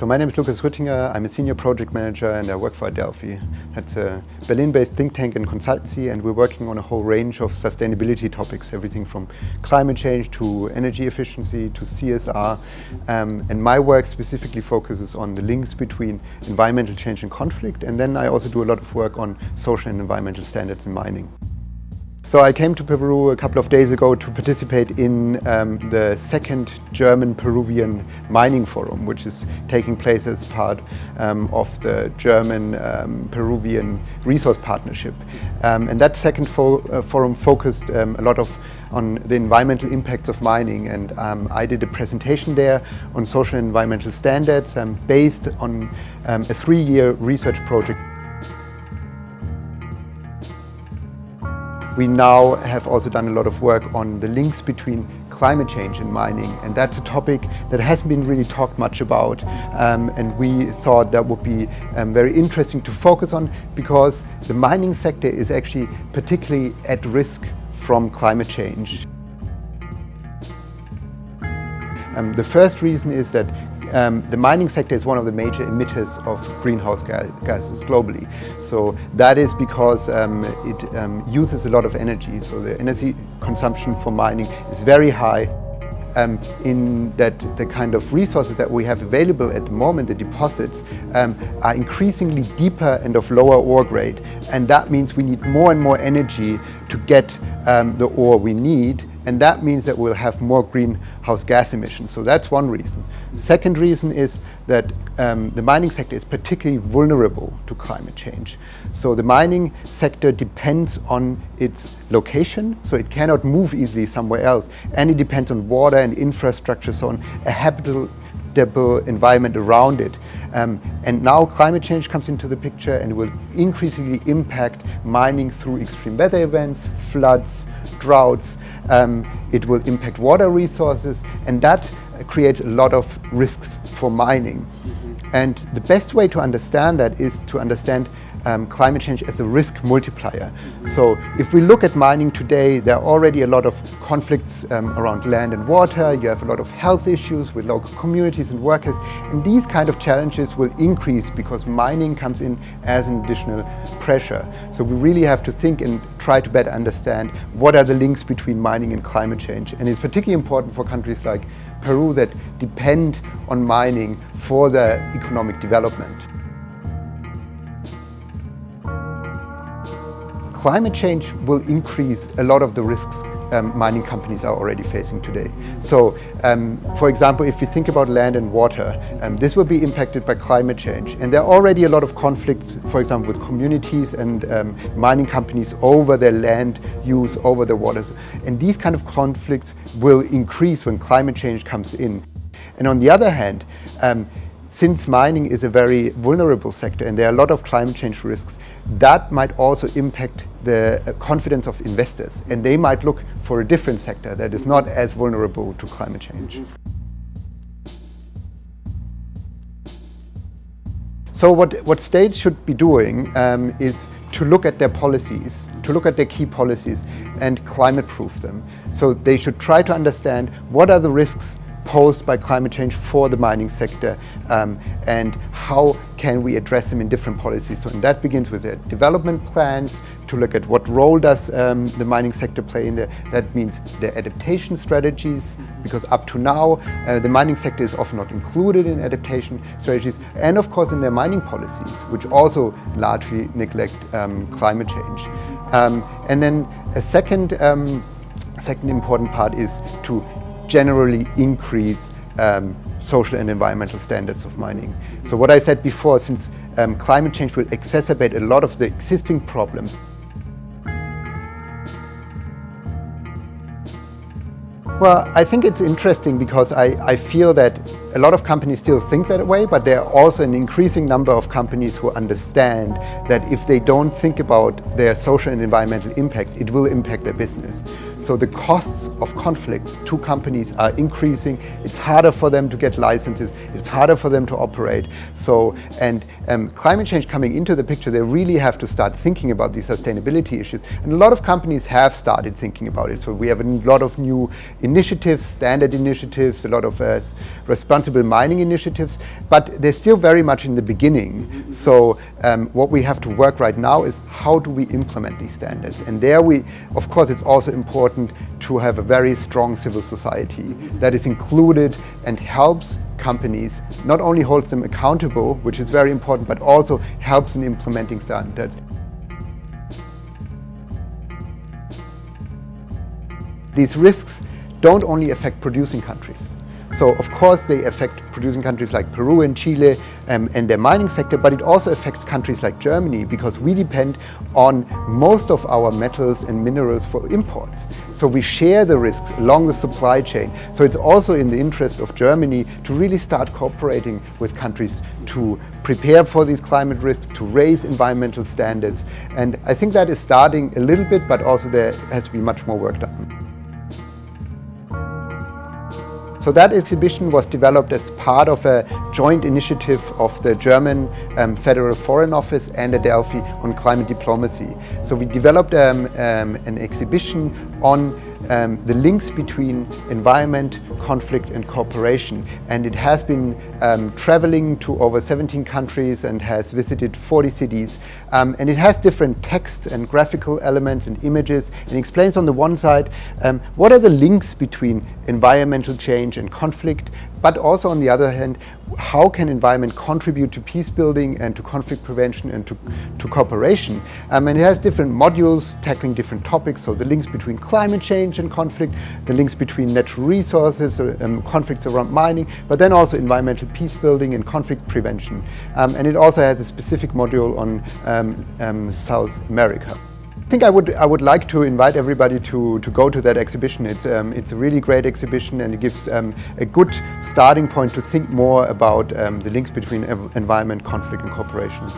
So my name is Lukas Ruttinger. I'm a senior project manager and I work for Adelphi. That's a Berlin-based think tank and consultancy, and we're working on a whole range of sustainability topics, everything from climate change to energy efficiency to CSR. And my work specifically focuses on the links between environmental change and conflict, and then I also do a lot of work on social and environmental standards in mining. So I came to Peru a couple of days ago to participate in the second German-Peruvian mining forum, which is taking place as part of the German-Peruvian resource partnership. And that second forum focused a lot on the environmental impacts of mining, and I did a presentation there on social and environmental standards based on a 3-year research project. We now have also done a lot of work on the links between climate change and mining, and that's a topic that hasn't been really talked much about, and we thought that would be very interesting to focus on, because the mining sector is actually particularly at risk from climate change. The first reason is that the mining sector is one of the major emitters of greenhouse gases globally. So that is because it uses a lot of energy. So the energy consumption for mining is very high. In that the kind of resources that we have available at the moment, the deposits, are increasingly deeper and of lower ore grade. And that means we need more and more energy to get the ore we need. And that means that we'll have more greenhouse gas emissions. So that's one reason. Second reason is that the mining sector is particularly vulnerable to climate change. So the mining sector depends on its location, so it cannot move easily somewhere else. And it depends on water and infrastructure, so on a habitable environment around it. And now climate change comes into the picture and will increasingly impact mining through extreme weather events, floods, droughts. It will impact water resources, and that creates a lot of risks for mining. And the best way to understand that is to understand climate change as a risk multiplier. So if we look at mining today, there are already a lot of conflicts around land and water. You have a lot of health issues with local communities and workers, and these kind of challenges will increase because mining comes in as an additional pressure. So we really have to think and try to better understand what are the links between mining and climate change. And it's particularly important for countries like Peru that depend on mining for their economic development. Climate change will increase a lot of the risks mining companies are already facing today. So, for example, if we think about land and water, this will be impacted by climate change. And there are already a lot of conflicts, for example, with communities and mining companies over their land use, over the waters. And these kind of conflicts will increase when climate change comes in. And on the other hand, since mining is a very vulnerable sector and there are a lot of climate change risks, that might also impact the confidence of investors, and they might look for a different sector that is not as vulnerable to climate change. So what states should be doing is to look at their policies, to look at their key policies and climate-proof them. So they should try to understand what are the risks posed by climate change for the mining sector, and how can we address them in different policies. So and that begins with the development plans to look at what role does the mining sector play in there. That means the adaptation strategies, because up to now the mining sector is often not included in adaptation strategies, and of course in their mining policies, which also largely neglect climate change. And then a second important part is to generally increase social and environmental standards of mining. So what I said before, since climate change will exacerbate a lot of the existing problems. Well, I think it's interesting because I feel that a lot of companies still think that way, but there are also an increasing number of companies who understand that if they don't think about their social and environmental impacts, it will impact their business. So the costs of conflicts to companies are increasing. It's harder for them to get licenses. It's harder for them to operate. So, and climate change coming into the picture, they really have to start thinking about these sustainability issues. And a lot of companies have started thinking about it. So we have a lot of new initiatives, standard initiatives, a lot of responsible mining initiatives, but they're still very much in the beginning. So what we have to work right now is how do we implement these standards? And there of course, it's also important to have a very strong civil society that is included and helps companies, not only holds them accountable, which is very important, but also helps in implementing standards. These risks don't only affect producing countries. So of course they affect producing countries like Peru and Chile and their mining sector, but it also affects countries like Germany because we depend on most of our metals and minerals for imports. So we share the risks along the supply chain. So it's also in the interest of Germany to really start cooperating with countries to prepare for these climate risks, to raise environmental standards. And I think that is starting a little bit, but also there has to be much more work done. So that exhibition was developed as part of a joint initiative of the German Federal Foreign Office and Adelphi on climate diplomacy. So we developed an exhibition on the links between environment, conflict and cooperation. And it has been traveling to over 17 countries and has visited 40 cities. And it has different texts and graphical elements and images, and explains on the one side what are the links between environmental change and conflict, but also on the other hand, how can environment contribute to peace building and to conflict prevention and to cooperation. And it has different modules tackling different topics, so the links between climate change and conflict, the links between natural resources, conflicts around mining, but then also environmental peace building and conflict prevention. And it also has a specific module on South America. I think I would like to invite everybody to go to that exhibition. It's a really great exhibition, and it gives a good starting point to think more about the links between environment, conflict and cooperation.